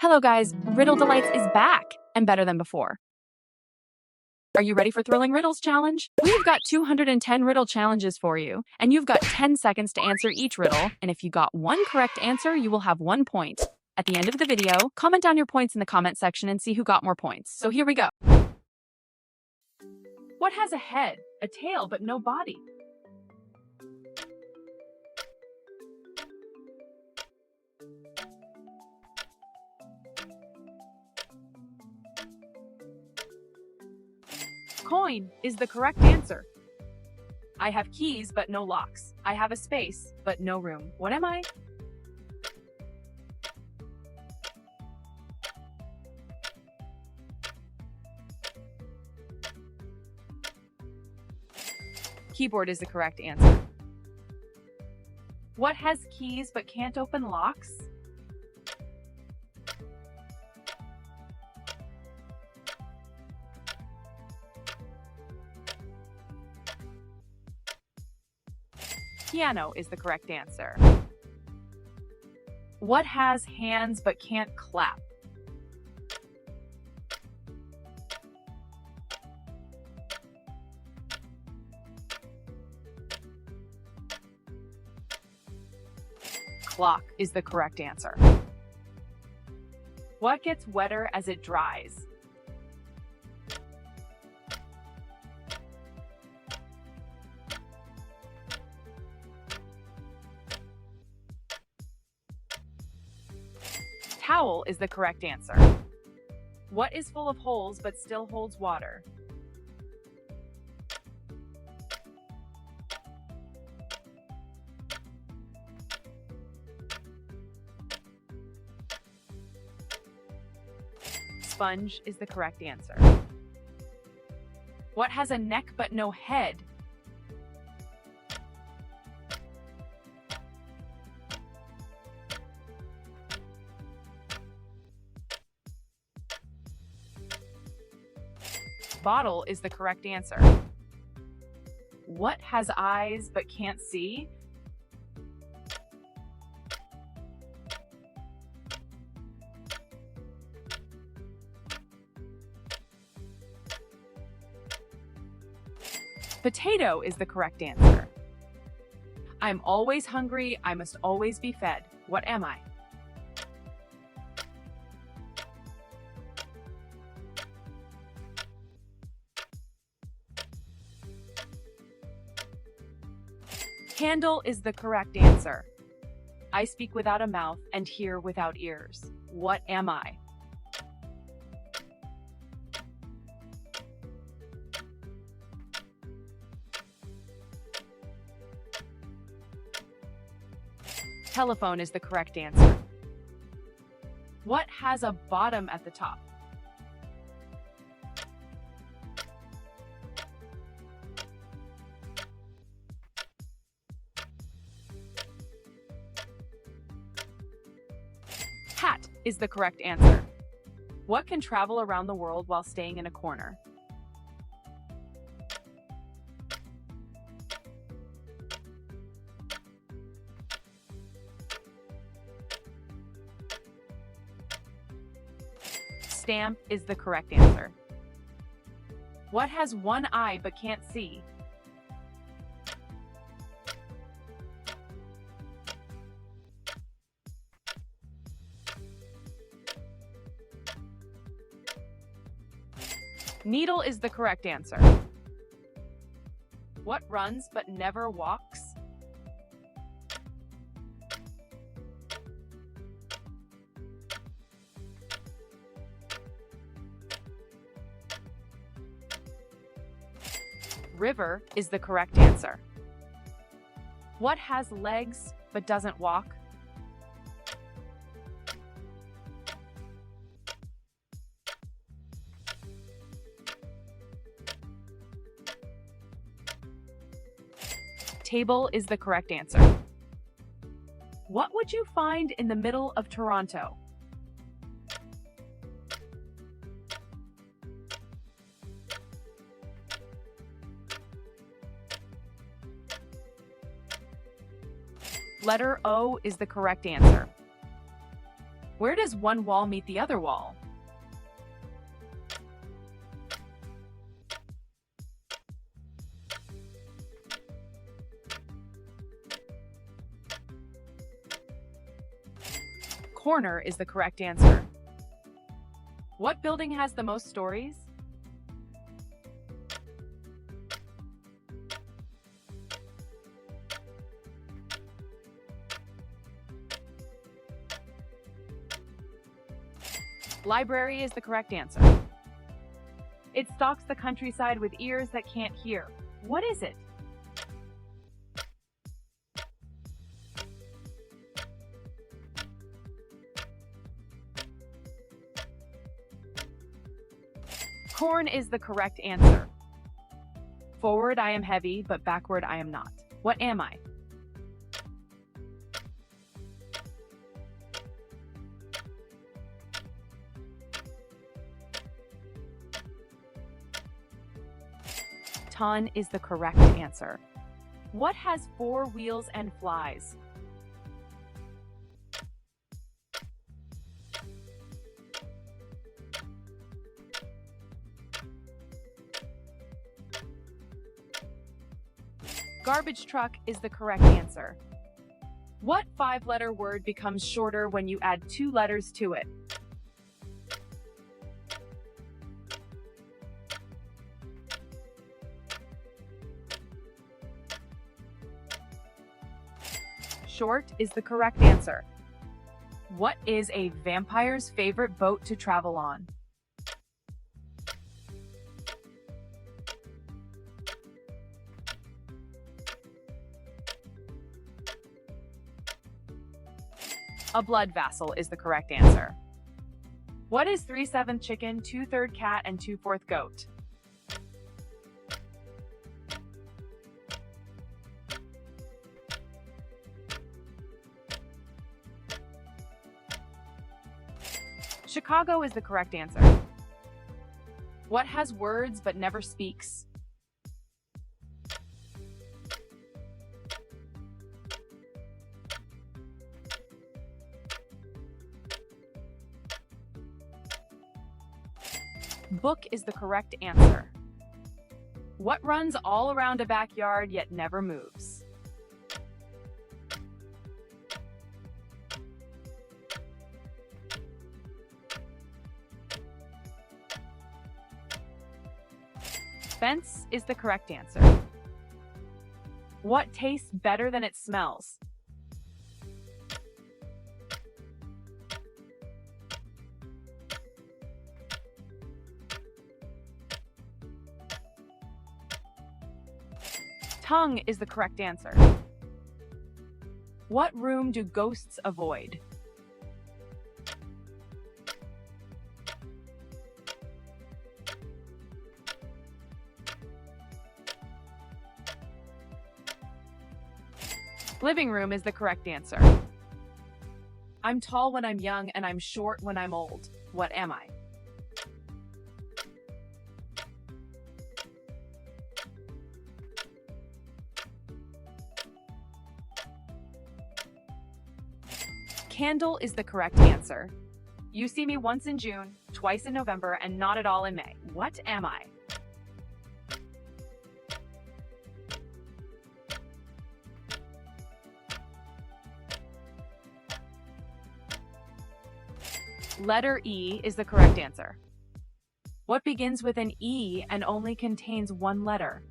Hello guys, Riddle Delights is back and better than before. Are you ready for Thrilling Riddles Challenge? We've got 210 riddle challenges for you, and you've got 10 seconds to answer each riddle, and if you got one correct answer, you will have 1 point. At the end of the video, comment down your points in the comment section and see who got more points. So here we go. What has a head, a tail, but no body? Coin is the correct answer. I have keys, but no locks. I have a space, but no room. What am I? Keyboard is the correct answer. What has keys but can't open locks? Piano is the correct answer. What has hands but can't clap? Clock is the correct answer. What gets wetter as it dries? Towel is the correct answer. What is full of holes but still holds water? Sponge is the correct answer. What has a neck but no head? Bottle is the correct answer. What has eyes but can't see? Potato is the correct answer. I'm always hungry, I must always be fed. What am I? Candle is the correct answer. I speak without a mouth and hear without ears. What am I? Telephone is the correct answer. What has a bottom at the top? Hat is the correct answer. What can travel around the world while staying in a corner? Stamp is the correct answer. What has one eye but can't see? Needle is the correct answer. What runs but never walks? River is the correct answer. What has legs but doesn't walk? Table is the correct answer. What would you find in the middle of Toronto? Letter O is the correct answer. Where does one wall meet the other wall? Corner is the correct answer. What building has the most stories? Library is the correct answer. It stalks the countryside with ears that can't hear. What is it? Corn is the correct answer. Forward I am heavy, but backward I am not. What am I? Ton is the correct answer. What has 4 wheels and flies? Garbage truck is the correct answer. What 5-letter word becomes shorter when you add 2 letters to it? Short is the correct answer. What is a vampire's favorite boat to travel on? A blood vassal is the correct answer. What is 3/7 chicken, 2/3 cat, and 2/4 goat? Chicago is the correct answer. What has words but never speaks? Book is the correct answer. What runs all around a backyard yet never moves? Fence is the correct answer. What tastes better than it smells? Tongue is the correct answer. What room do ghosts avoid? Living room is the correct answer. I'm tall when I'm young and I'm short when I'm old. What am I? Candle is the correct answer. You see me once in June, twice in November, and not at all in May. What am I? Letter E is the correct answer. What begins with an E and only contains 1 letter?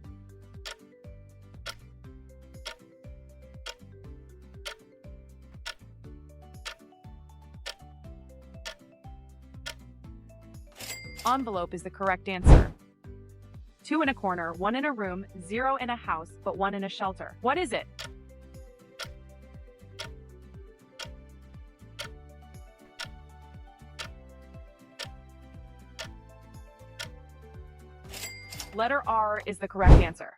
Envelope is the correct answer. 2 in a corner, 1 in a room, 0 in a house, but 1 in a shelter. What is it? Letter R is the correct answer.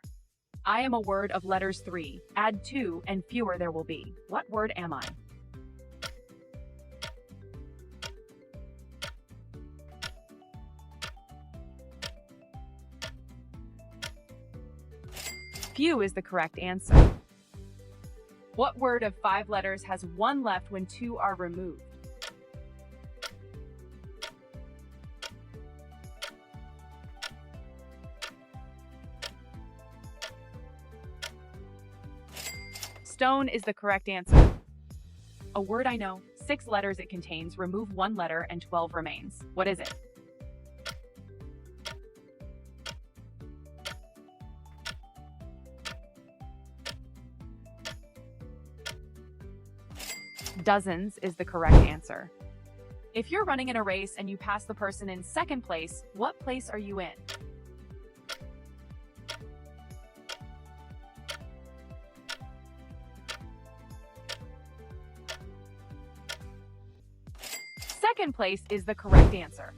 I am a word of letters 3. Add 2 and fewer there will be. What word am I? Few is the correct answer. What word of 5 letters has 1 left when 2 are removed? Stone is the correct answer. A word I know. 6 letters it contains. Remove 1 letter and 12 remains. What is it? Dozens is the correct answer. If you're running in a race and you pass the person in second place, what place are you in? Second place is the correct answer.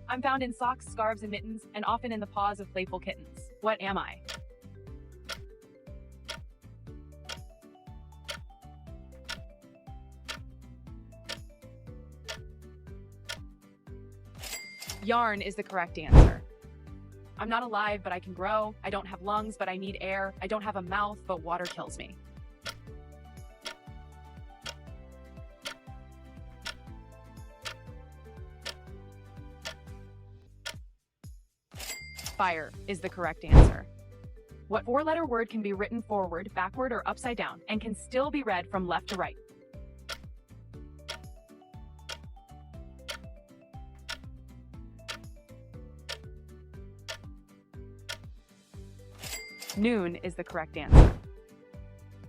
I'm found in socks, scarves, and mittens, and often in the paws of playful kittens. What am I? Yarn is the correct answer. I'm not alive, but I can grow. I don't have lungs, but I need air. I don't have a mouth, but water kills me. Fire is the correct answer. What 4-letter word can be written forward, backward, or upside down, and can still be read from left to right? Noon is the correct answer.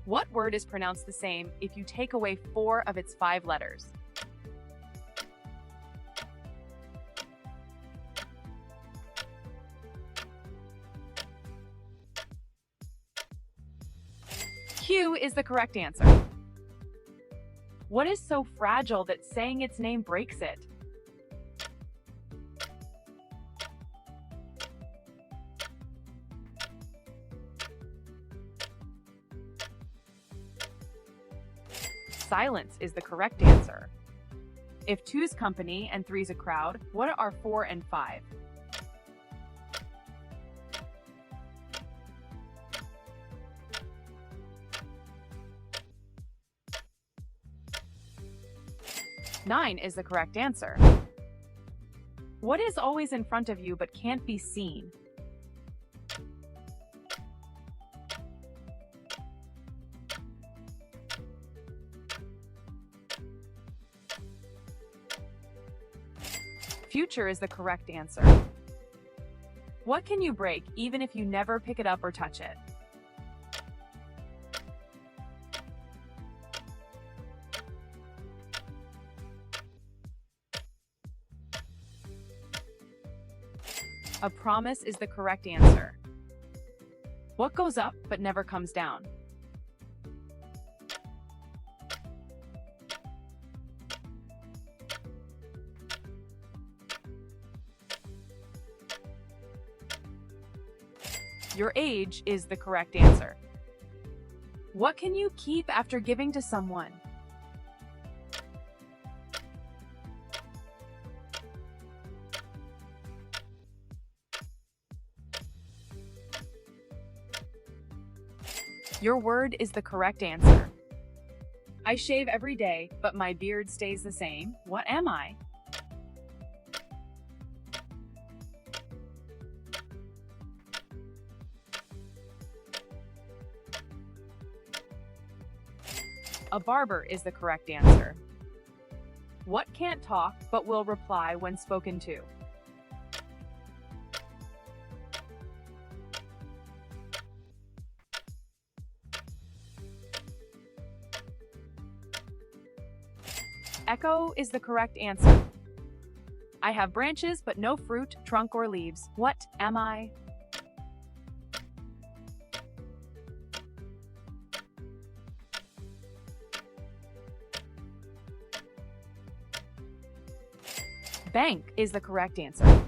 What word is pronounced the same if you take away 4 of its 5 letters? Q is the correct answer. What is so fragile that saying its name breaks it? Silence is the correct answer. If 2's company and 3's a crowd, what are 4 and 5? Nine is the correct answer. What is always in front of you but can't be seen? Future is the correct answer. What can you break even if you never pick it up or touch it? A promise is the correct answer. What goes up but never comes down? Your age is the correct answer. What can you keep after giving to someone? Your word is the correct answer. I shave every day, but my beard stays the same. What am I? A barber is the correct answer. What can't talk but will reply when spoken to? Echo is the correct answer. I have branches but no fruit, trunk, or leaves. What am I? Bank is the correct answer.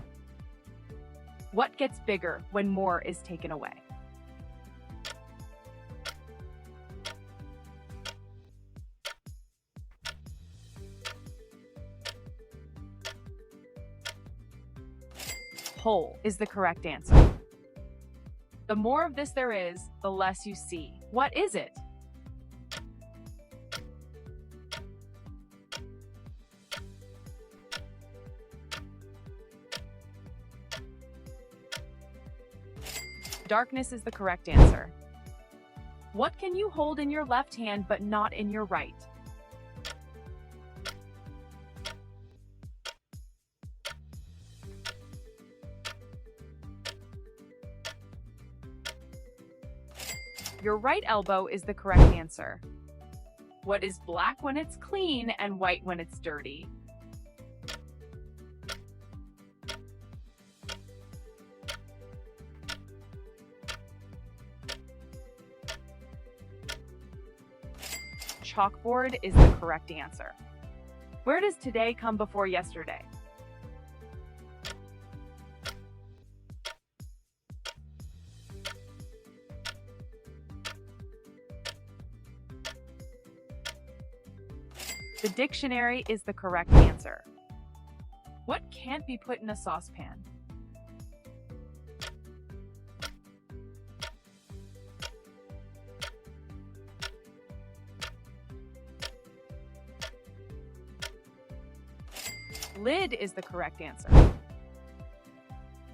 What gets bigger when more is taken away? Whole is the correct answer. The more of this there is, the less you see. What is it? Darkness is the correct answer. What can you hold in your left hand but not in your right? Your right elbow is the correct answer. What is black when it's clean and white when it's dirty? Chalkboard is the correct answer. Where does today come before yesterday? The dictionary is the correct answer. What can't be put in a saucepan? Lid is the correct answer.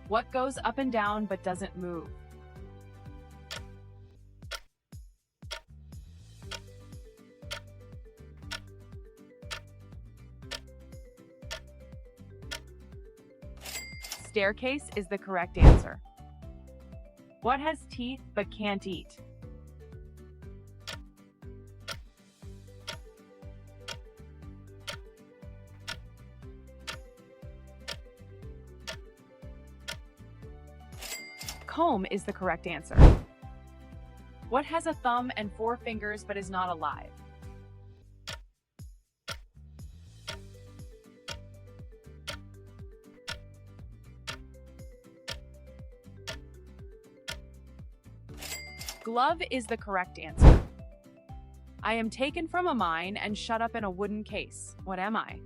What goes up and down but doesn't move? Staircase is the correct answer. What has teeth but can't eat? Comb is the correct answer. What has a thumb and 4 fingers but is not alive? Glove is the correct answer. I am taken from a mine and shut up in a wooden case. What am I?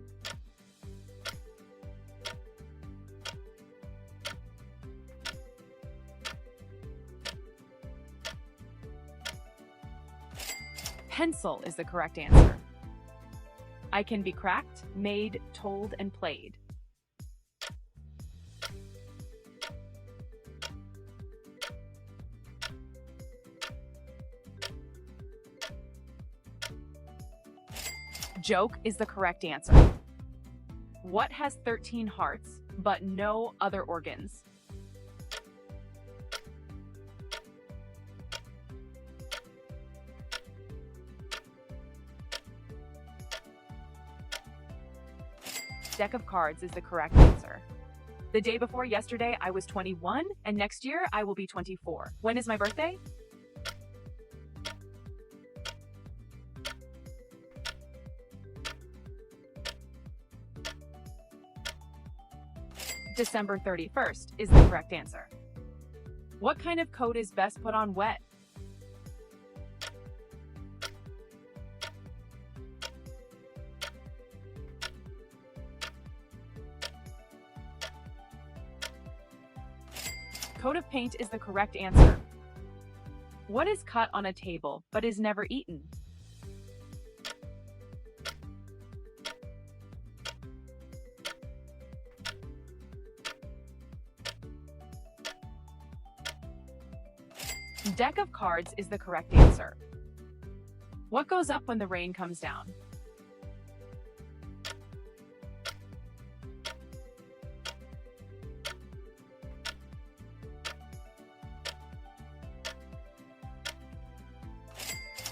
Pencil is the correct answer. I can be cracked, made, told, and played. Joke is the correct answer. What has 13 hearts, but no other organs? Deck of cards is the correct answer. The day before yesterday, I was 21, and next year, I will be 24. When is my birthday? December 31st is the correct answer. What kind of coat is best put on wet? Coat of paint is the correct answer. What is cut on a table but is never eaten? Deck of cards is the correct answer. What goes up when the rain comes down?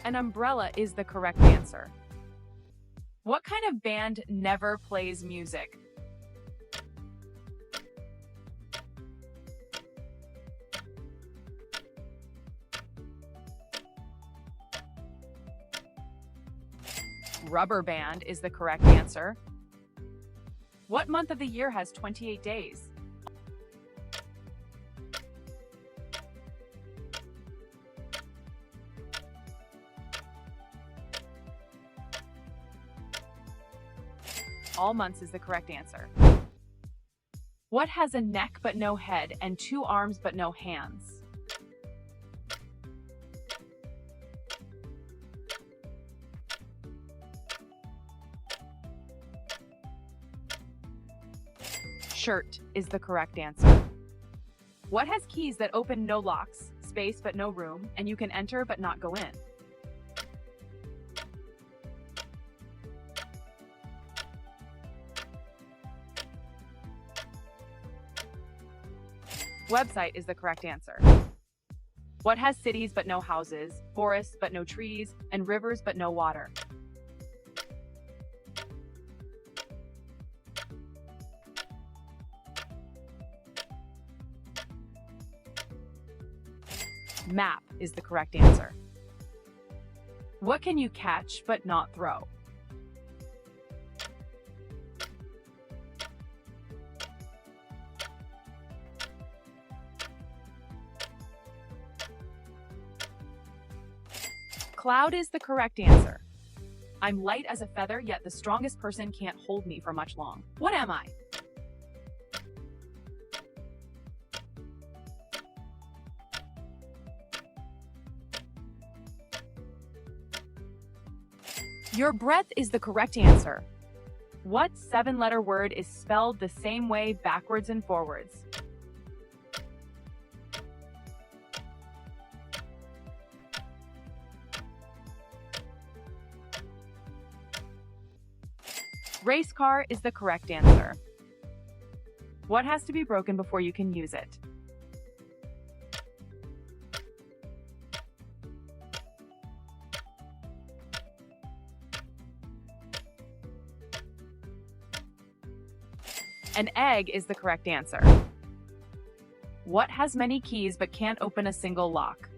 An umbrella is the correct answer. What kind of band never plays music? Rubber band is the correct answer. What month of the year has 28 days? All months is the correct answer. What has a neck but no head and 2 arms but no hands? Shirt is the correct answer. What has keys that open no locks, space but no room, and you can enter but not go in? Website is the correct answer. What has cities but no houses, forests but no trees, and rivers but no water? Map is the correct answer. What can you catch but not throw? Cloud is the correct answer. I'm light as a feather, yet the strongest person can't hold me for much long. What am I? Your breath is the correct answer. What 7-letter word is spelled the same way backwards and forwards? Race car is the correct answer. What has to be broken before you can use it? An egg is the correct answer. What has many keys but can't open a single lock?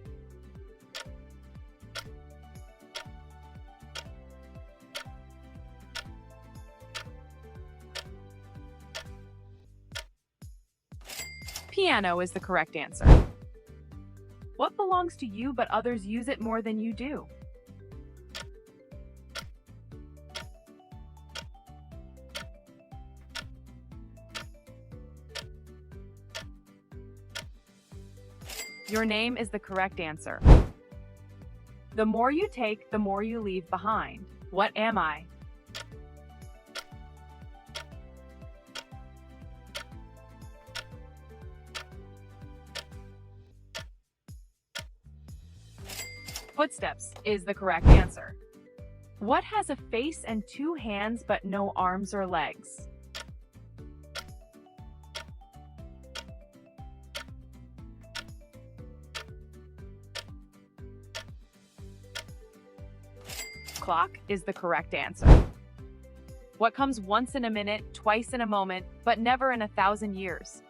Piano is the correct answer. What belongs to you but others use it more than you do? Your name is the correct answer. The more you take, the more you leave behind. What am I? Footsteps is the correct answer. What has a face and 2 hands but no arms or legs? Clock is the correct answer. What comes once in a minute, twice in a moment, but never in 1,000 years?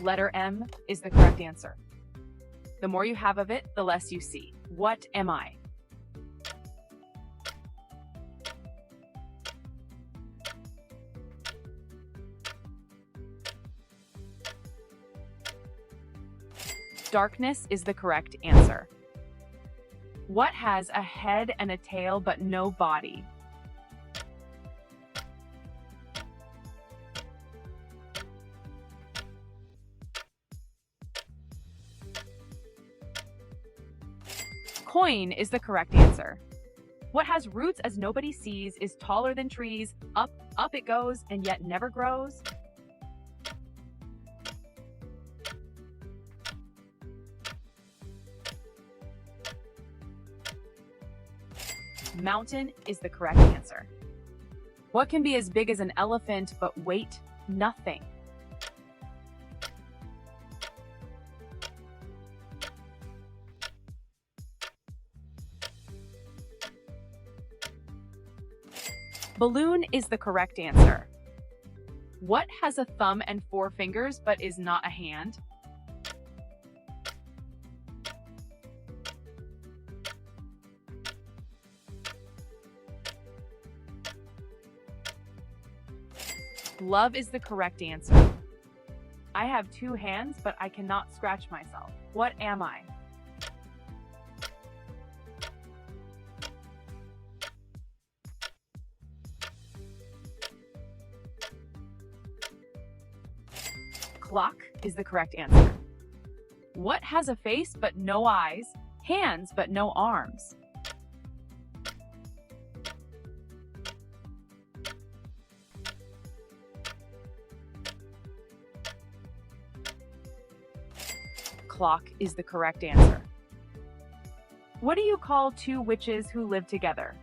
Letter M is the correct answer. The more you have of it, the less you see. What am I? Darkness is the correct answer. What has a head and a tail but no body? Coin is the correct answer. What has roots as nobody sees, is taller than trees, up it goes, and yet never grows? Mountain is the correct answer. What can be as big as an elephant but weight nothing? Balloon is the correct answer. What has a thumb and 4 fingers but is not a hand? Glove is the correct answer. I have 2 hands, but I cannot scratch myself. What am I? Clock is the correct answer. What has a face but no eyes, hands but no arms? clock is the correct answer. What do you call two witches who live together?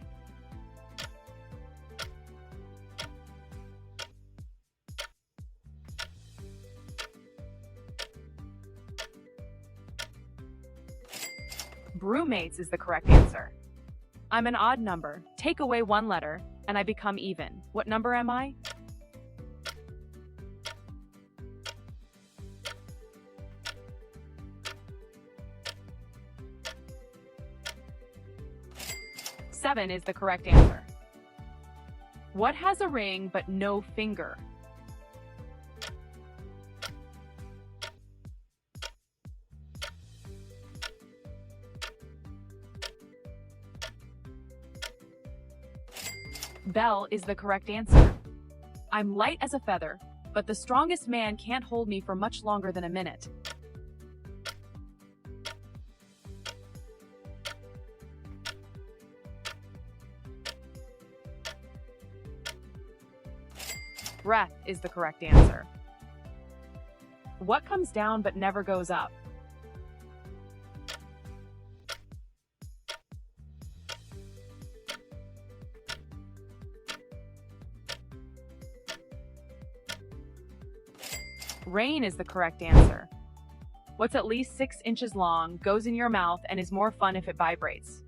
Broommates is the correct answer. I'm an odd number. Take away one letter, and I become even. What number am I? Seven is the correct answer. What has a ring but no finger? Bell is the correct answer. I'm light as a feather, but the strongest man can't hold me for much longer than a minute. Breath is the correct answer. What comes down but never goes up? Rain is the correct answer. What's at least 6 inches long, goes in your mouth, and is more fun if it vibrates?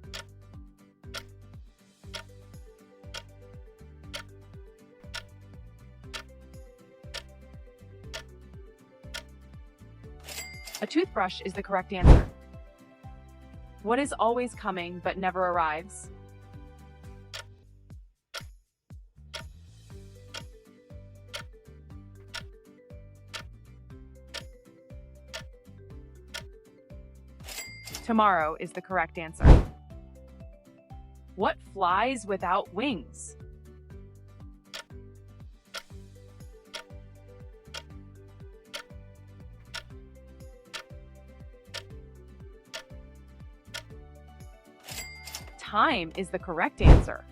A toothbrush is the correct answer. What is always coming but never arrives? Tomorrow is the correct answer. What flies without wings? Time is the correct answer.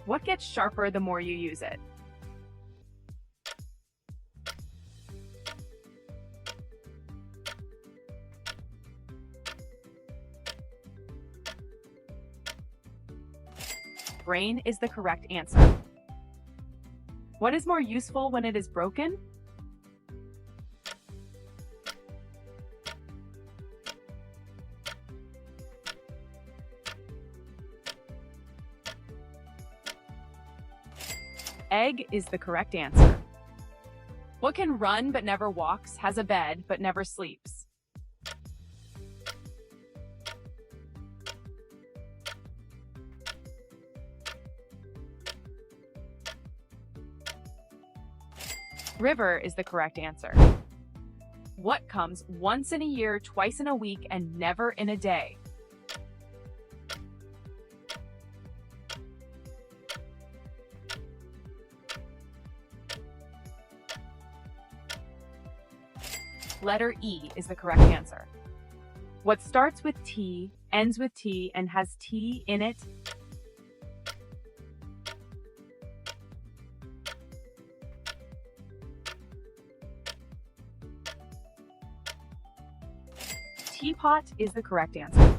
What gets sharper the more you use it? Brain is the correct answer. What is more useful when it is broken? Egg is the correct answer. What can run but never walks, has a bed but never sleeps? River is the correct answer. What comes once in a year, twice in a week, and never in a day? Letter E is the correct answer. What starts with T, ends with T, and has T in it? Teapot is the correct answer.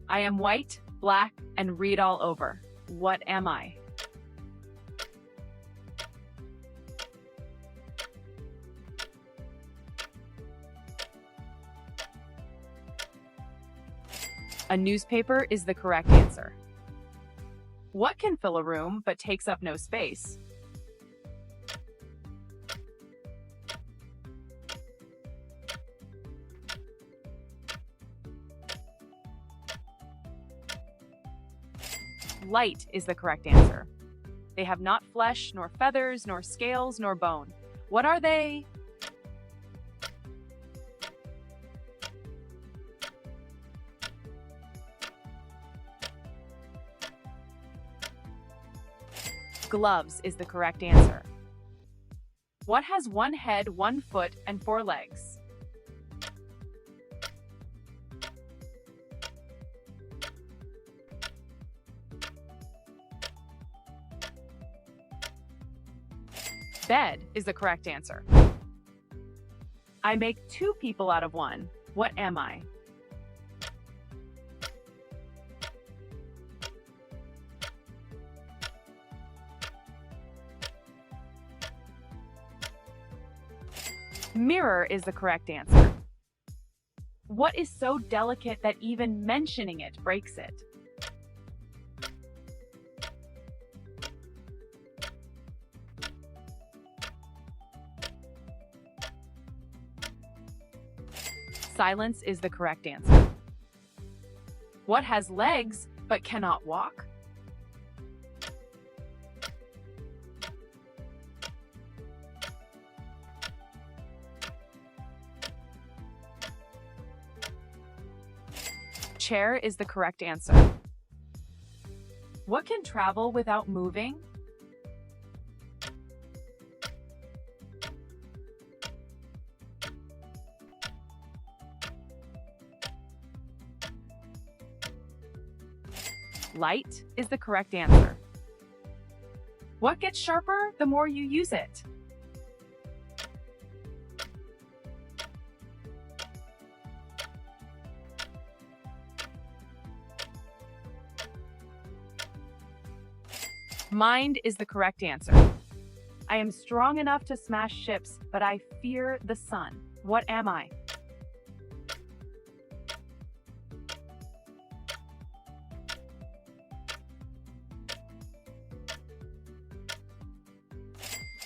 I am white, black, and read all over. What am I? A newspaper is the correct answer. What can fill a room but takes up no space? Light is the correct answer. They have not flesh, nor feathers, nor scales, nor bone. What are they? Gloves is the correct answer. What has one head, 1 foot, and 4 legs? Bed is the correct answer. I make two people out of one. What am I? Mirror is the correct answer. What is so delicate that even mentioning it breaks it? Silence is the correct answer. What has legs but cannot walk? Chair is the correct answer. What can travel without moving? Light is the correct answer. What gets sharper the more you use it? Mind is the correct answer. I am strong enough to smash ships, but I fear the sun. What am I?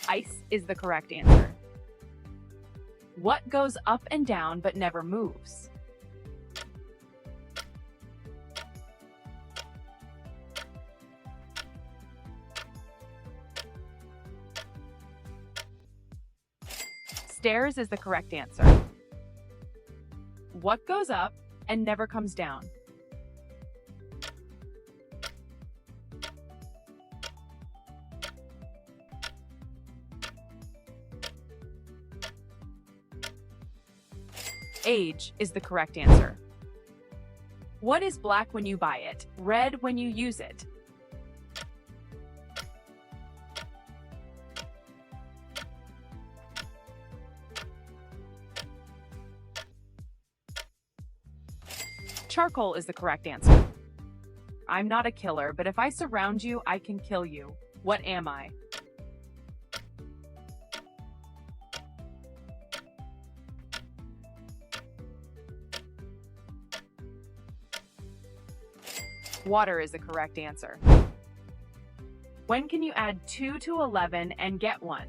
Ice is the correct answer. What goes up and down but never moves? Stairs is the correct answer. What goes up and never comes down? Age is the correct answer. What is black when you buy it, red when you use it? Charcoal is the correct answer. I'm not a killer, but if I surround you, I can kill you. What am I? Water is the correct answer. When can you add 2 to 11 and get 1?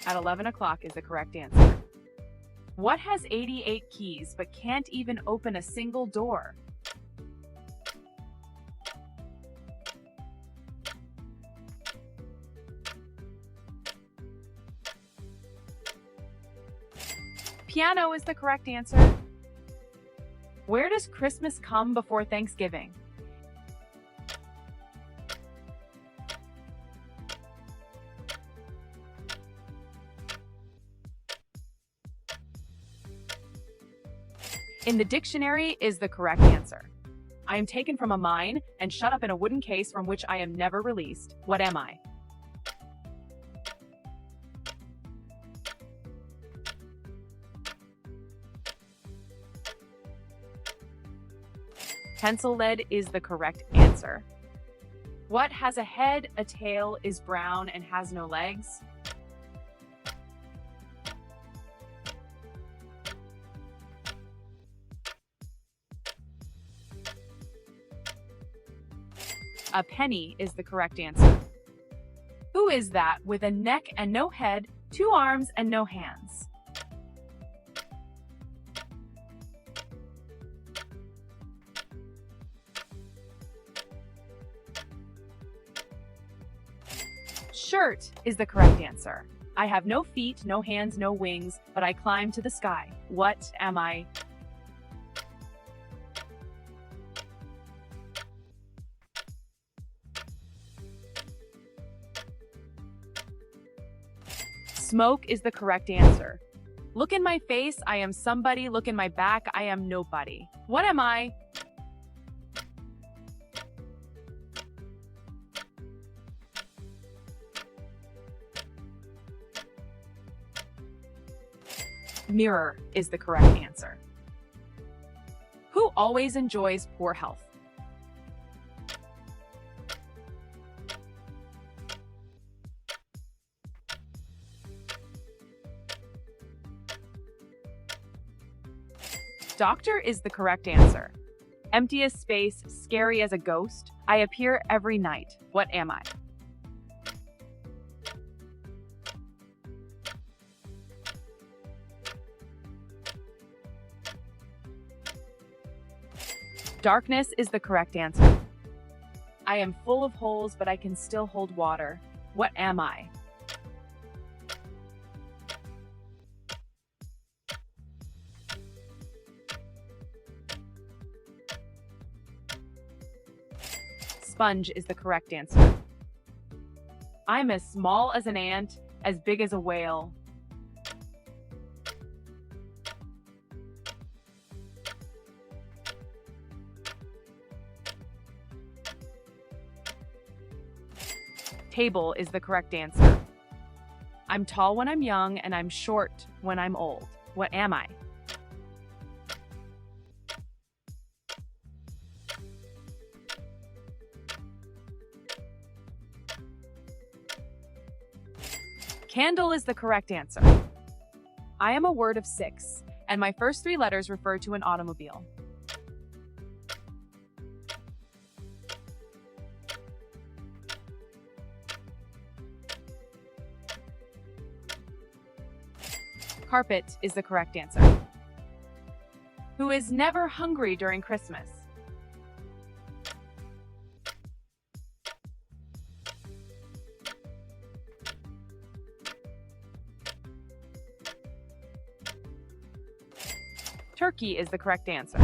At 11 o'clock is the correct answer. What has 88 keys but can't even open a single door? Piano is the correct answer. Where does Christmas come before Thanksgiving? In the dictionary is the correct answer. I am taken from a mine and shut up in a wooden case from which I am never released. What am I? Pencil lead is the correct answer. What has a head, a tail, is brown, and has no legs? A penny is the correct answer. Who is that with a neck and no head, 2 arms and no hands? Shirt is the correct answer. I have no feet, no hands, no wings, but I climb to the sky. What am I? Smoke is the correct answer. Look in my face, I am somebody. Look in my back, I am nobody. What am I? Mirror is the correct answer. Who always enjoys poor health? Doctor is the correct answer. Empty as space, scary as a ghost. I appear every night. What am I? Darkness is the correct answer. I am full of holes, but I can still hold water. What am I? Sponge is the correct answer. I'm as small as an ant, as big as a whale. Table is the correct answer. I'm tall when I'm young, and I'm short when I'm old. What am I? Candle is the correct answer. I am a word of 6, and my first 3 letters refer to an automobile. Carpet is the correct answer. Who is never hungry during Christmas? Turkey is the correct answer.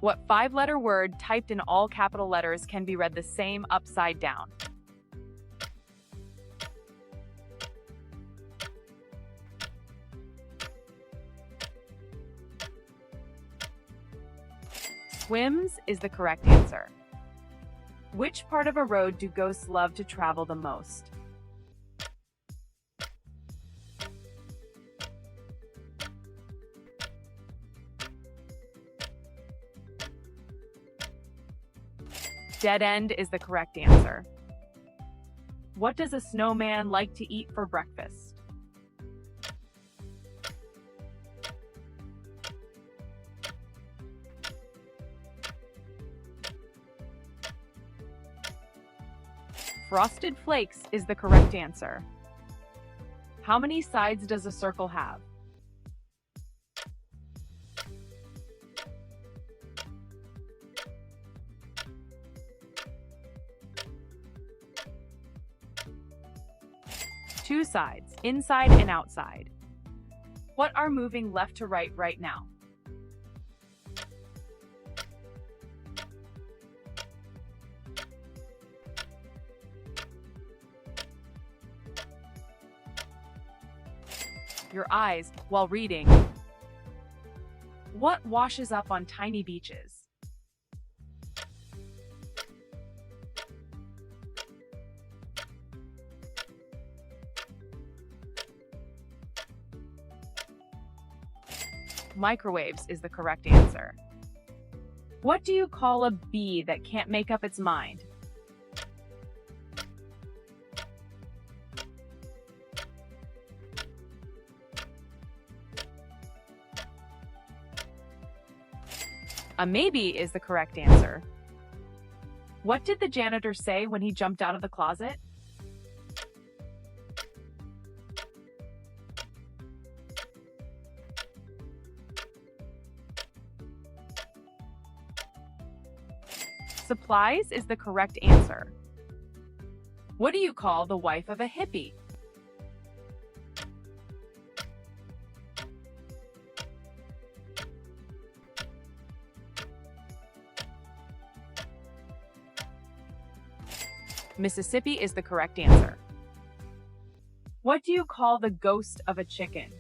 What 5-letter word typed in all capital letters can be read the same upside down? Swims is the correct answer. Which part of a road do ghosts love to travel the most? Dead end is the correct answer. What does a snowman like to eat for breakfast? Frosted Flakes is the correct answer. How many sides does a circle have? Two sides, inside and outside. What are moving left to right now? Your eyes while reading. What washes up on tiny beaches? Microwaves is the correct answer. What do you call a bee that can't make up its mind? A maybe is the correct answer. What did the janitor say when he jumped out of the closet? Supplies is the correct answer. What do you call the wife of a hippie? Mississippi is the correct answer. What do you call the ghost of a chicken?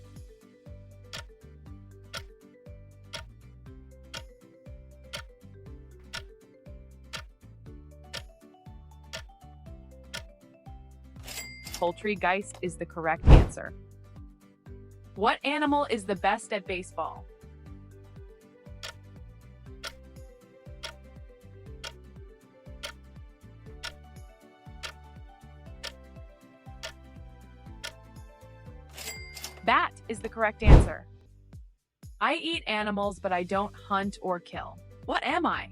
Poultrygeist is the correct answer. What animal is the best at baseball? Bat is the correct answer. I eat animals, but I don't hunt or kill. What am I?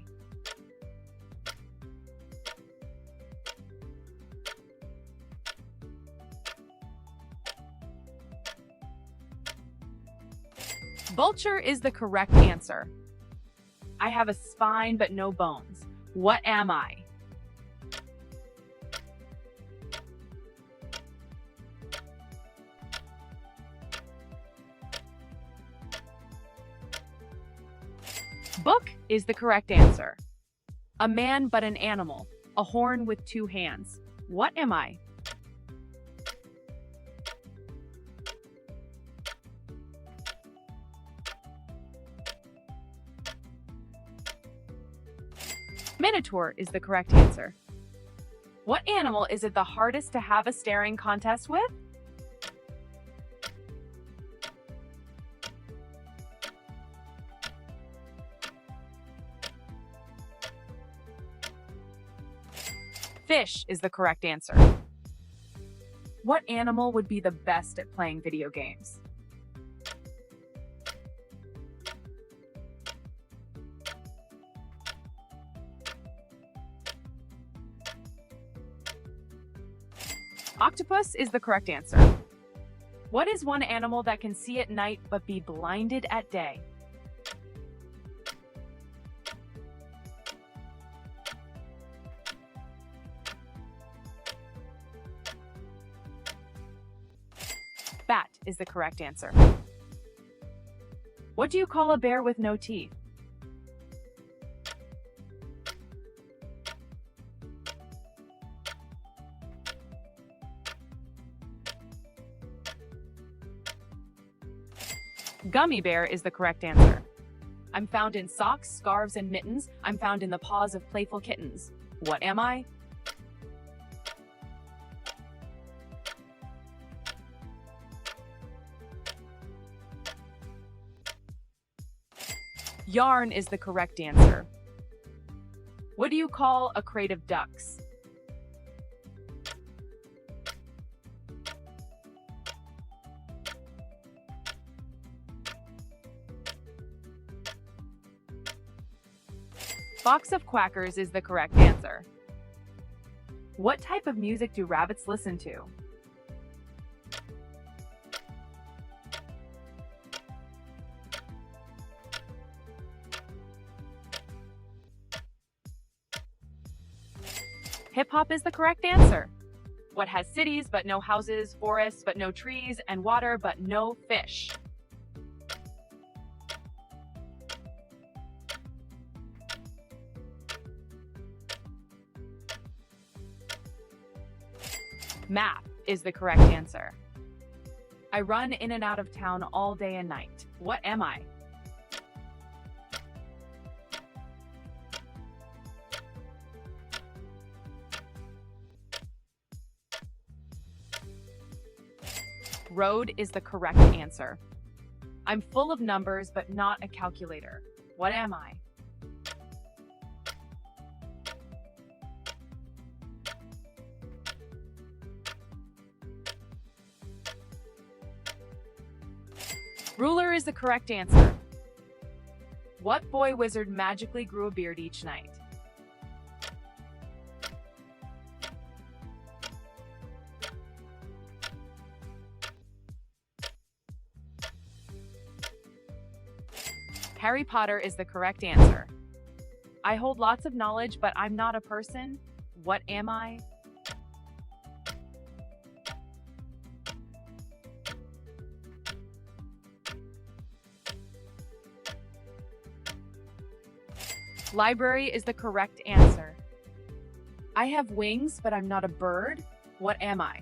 Vulture is the correct answer. I have a spine, but no bones. What am I? Book is the correct answer. A man but an animal, a horn with two hands. What am I? Minotaur is the correct answer. What animal is it the hardest to have a staring contest with? Fish is the correct answer. What animal would be the best at playing video games? Octopus is the correct answer. What is one animal that can see at night but be blinded at day? Bat is the correct answer. What do you call a bear with no teeth? Gummy bear is the correct answer. I'm found in socks, scarves, and mittens. I'm found in the paws of playful kittens. What am I? Yarn is the correct answer. What do you call a crate of ducks? Box of quackers is the correct answer. What type of music do rabbits listen to? Hip-hop is the correct answer. What has cities but no houses, forests but no trees, and water but no fish? Map is the correct answer. I run in and out of town all day and night. What am I? Road is the correct answer. I'm full of numbers, but not a calculator. What am I? Ruler is the correct answer. What boy wizard magically grew a beard each night? Harry Potter is the correct answer. I hold lots of knowledge, but I'm not a person. What am I? Library is the correct answer. I have wings, but I'm not a bird. What am I?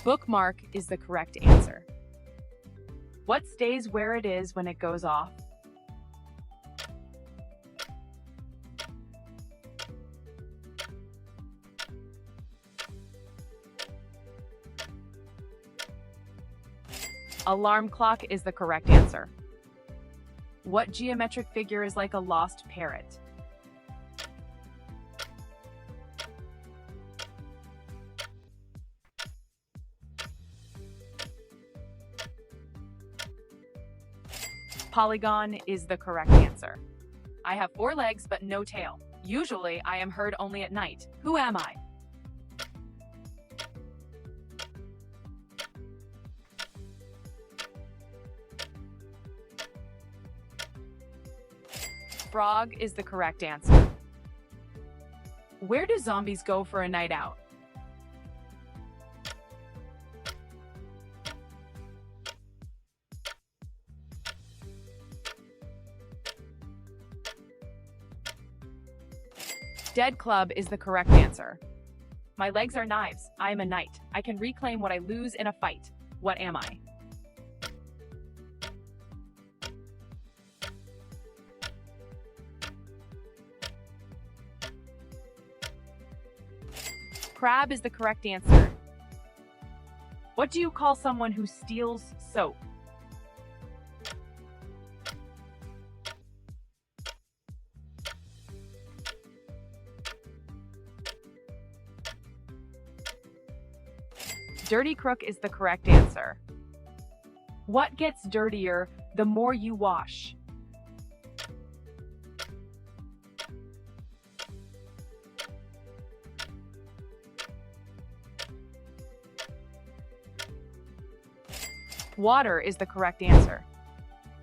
Bookmark is the correct answer. What stays where it is when it goes off? Alarm clock is the correct answer. What geometric figure is like a lost parrot? Polygon is the correct answer. I have 4 legs but no tail. Usually, I am heard only at night. Who am I? Frog is the correct answer. Where do zombies go for a night out? Dead club is the correct answer. My legs are knives. I am a knight. I can reclaim what I lose in a fight. What am I? Crab is the correct answer. What do you call someone who steals soap? Dirty crook is the correct answer. What gets dirtier the more you wash? Water is the correct answer.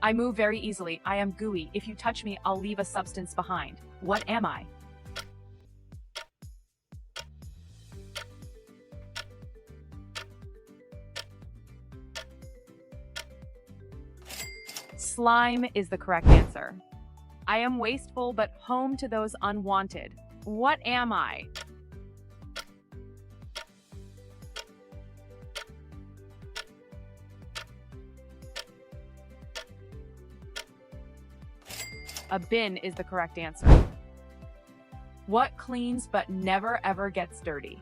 I move very easily. I am gooey. If you touch me, I'll leave a substance behind. What am I? Slime is the correct answer. I am wasteful but home to those unwanted. What am I? A bin is the correct answer. What cleans but never ever gets dirty?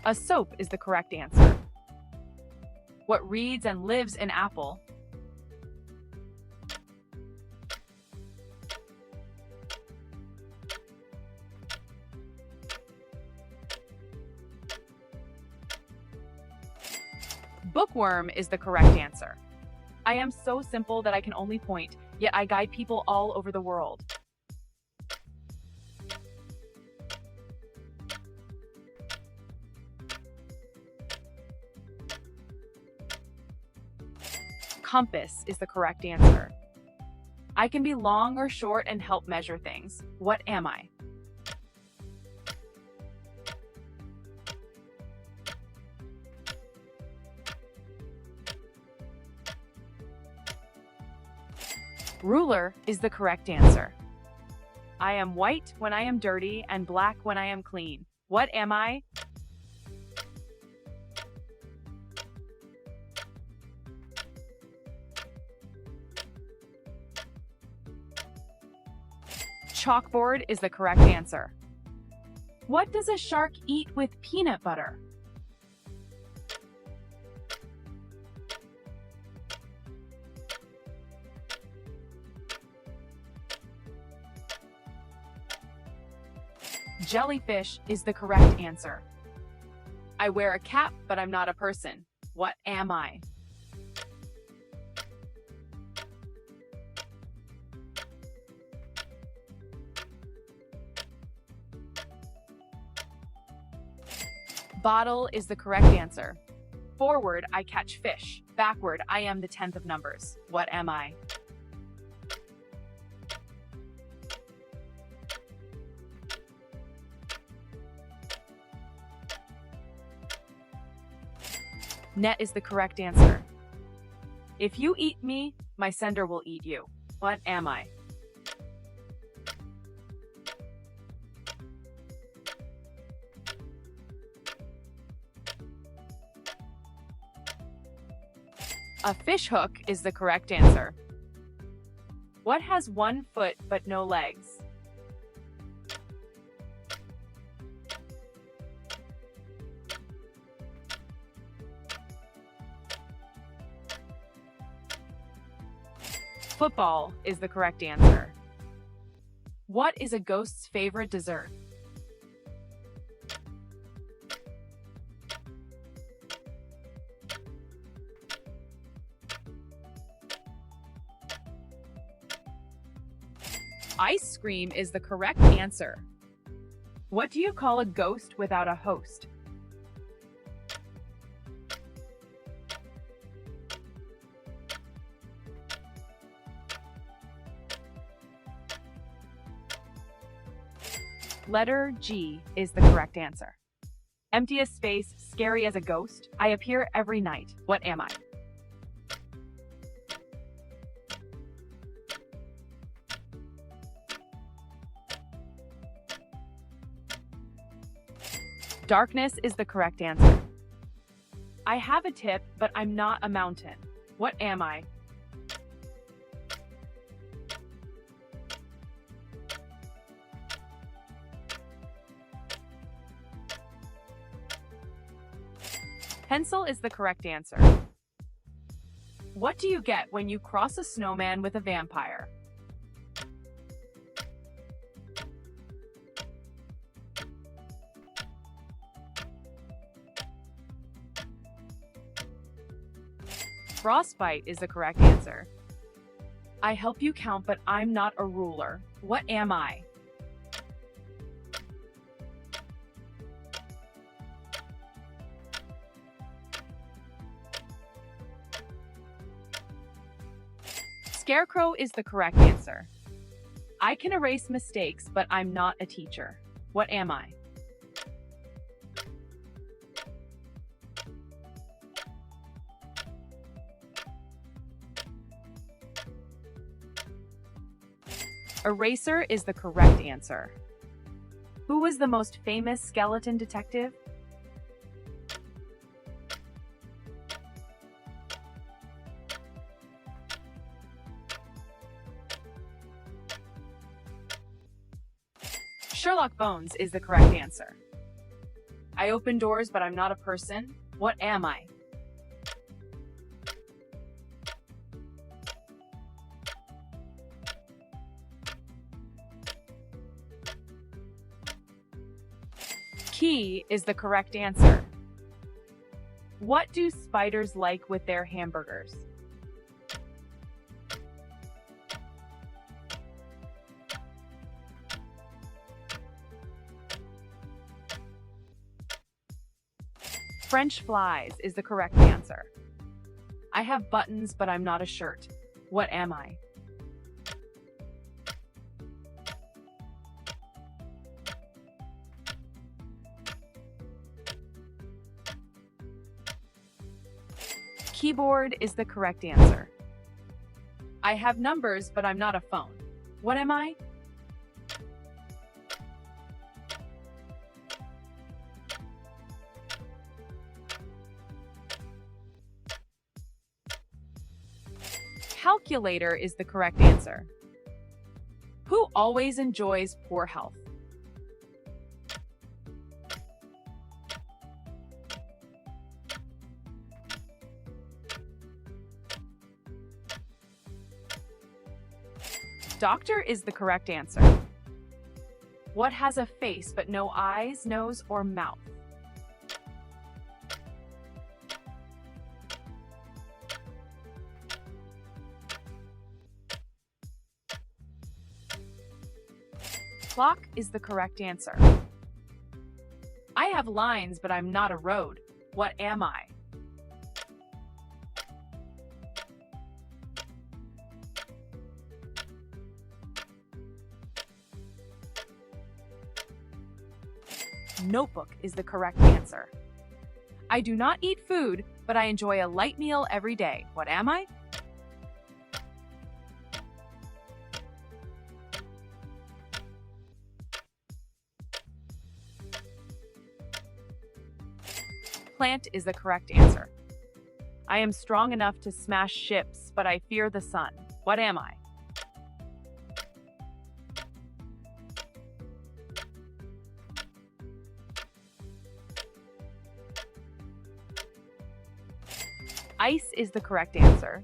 A soap is the correct answer. What reads and lives in apple? Bookworm is the correct answer. I am so simple that I can only point, yet I guide people all over the world. Compass is the correct answer. I can be long or short and help measure things. What am I? Ruler is the correct answer. I am white when I am dirty and black when I am clean. What am I? Chalkboard is the correct answer. What does a shark eat with peanut butter? Jellyfish is the correct answer. I wear a cap, but I'm not a person. What am I? Bottle is the correct answer. Forward, I catch fish. Backward, I am the 10th of numbers. What am I? Net is the correct answer. If you eat me, my sender will eat you. What am I? A fish hook is the correct answer. What has one foot but no legs? Football is the correct answer. What is a ghost's favorite dessert? Ice cream is the correct answer. What do you call a ghost without a host? Letter G is the correct answer. Empty as space, scary as a ghost. I appear every night. What am I? Darkness is the correct answer. I have a tip, but I'm not a mountain. What am I? Pencil is the correct answer. What do you get when you cross a snowman with a vampire? Frostbite is the correct answer. I help you count, but I'm not a ruler. What am I? Scarecrow is the correct answer. I can erase mistakes, but I'm not a teacher. What am I? Eraser is the correct answer. Who was the most famous skeleton detective? Sherlock Bones is the correct answer. I open doors, but I'm not a person. What am I? Key is the correct answer. What do spiders like with their hamburgers? French flies is the correct answer. I have buttons, but I'm not a shirt. What am I? Keyboard is the correct answer. I have numbers, but I'm not a phone. What am I? Calculator is the correct answer. Who always enjoys poor health? Doctor is the correct answer. What has a face but no eyes, nose, or mouth? Clock is the correct answer. I have lines, but I'm not a road. What am I? Notebook is the correct answer. I do not eat food, but I enjoy a light meal every day. What am I? Plant is the correct answer. I am strong enough to smash ships, but I fear the sun. What am I? Ice is the correct answer.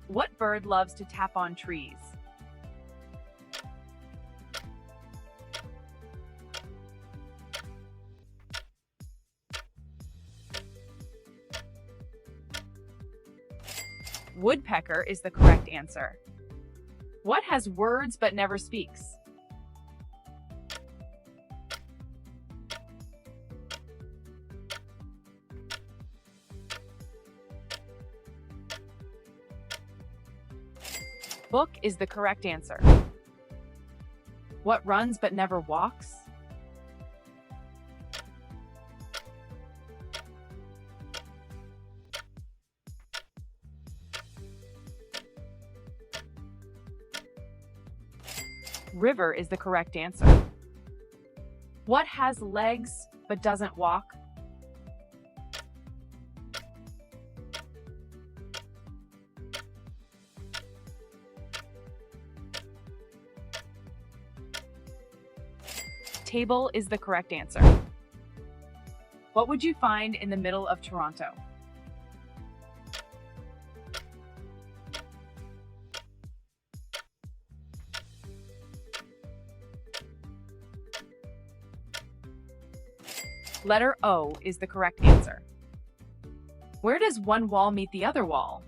What bird loves to tap on trees? Woodpecker is the correct answer. What has words but never speaks? Book is the correct answer. What runs but never walks? River is the correct answer. What has legs but doesn't walk? Table is the correct answer. What would you find in the middle of Toronto? Letter O is the correct answer. Where does one wall meet the other wall?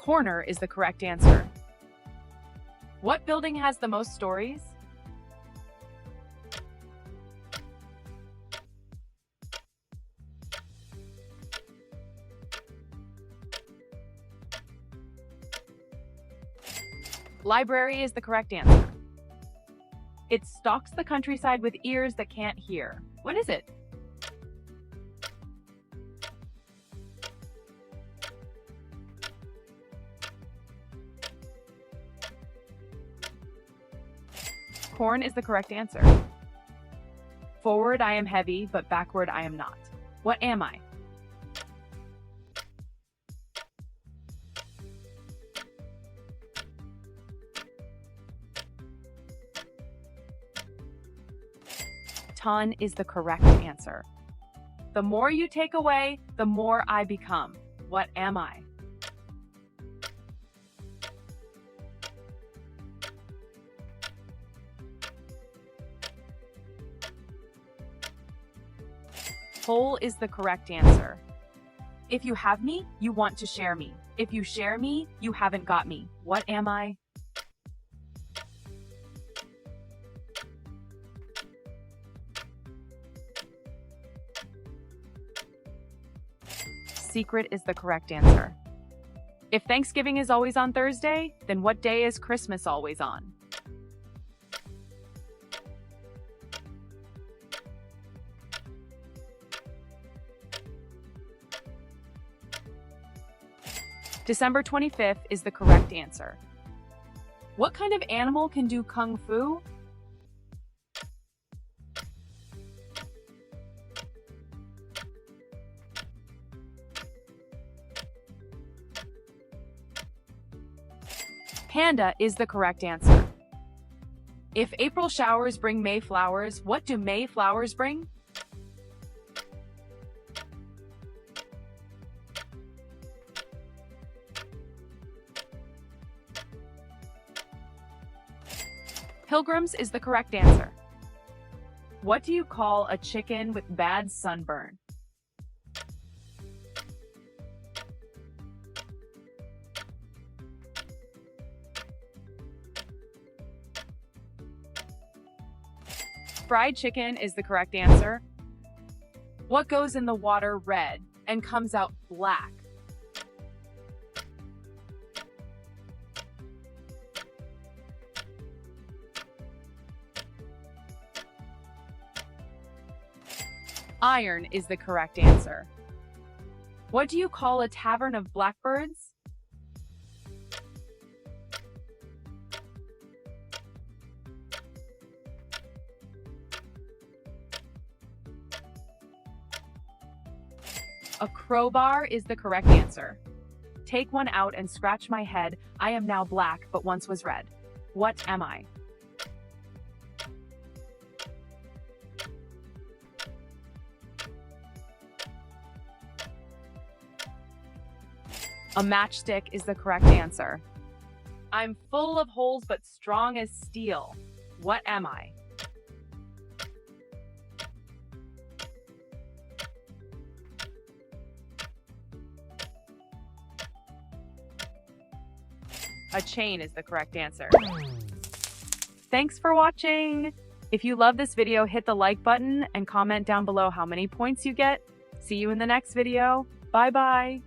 Corner is the correct answer. What building has the most stories? Library is the correct answer. It stalks the countryside with ears that can't hear. What is it? Corn is the correct answer. Forward I am heavy, but backward I am not. What am I? Ton is the correct answer. The more you take away, the more I become. What am I? Whole is the correct answer. If you have me, you want to share me. If you share me, you haven't got me. What am I? Secret is the correct answer. If Thanksgiving is always on Thursday, then what day is Christmas always on? December 25th is the correct answer. What kind of animal can do kung fu? Panda is the correct answer. If April showers bring May flowers, what do May flowers bring? Pilgrims is the correct answer. What do you call a chicken with bad sunburn? Fried chicken is the correct answer. What goes in the water red and comes out black? Iron is the correct answer. What do you call a tavern of blackbirds? A crowbar is the correct answer. Take one out and scratch my head. I am now black, but once was red. What am I? A matchstick is the correct answer. I'm full of holes but strong as steel. What am I? A chain is the correct answer. Thanks for watching! If you love this video, hit the like button and comment down below how many points you get. See you in the next video. Bye-bye!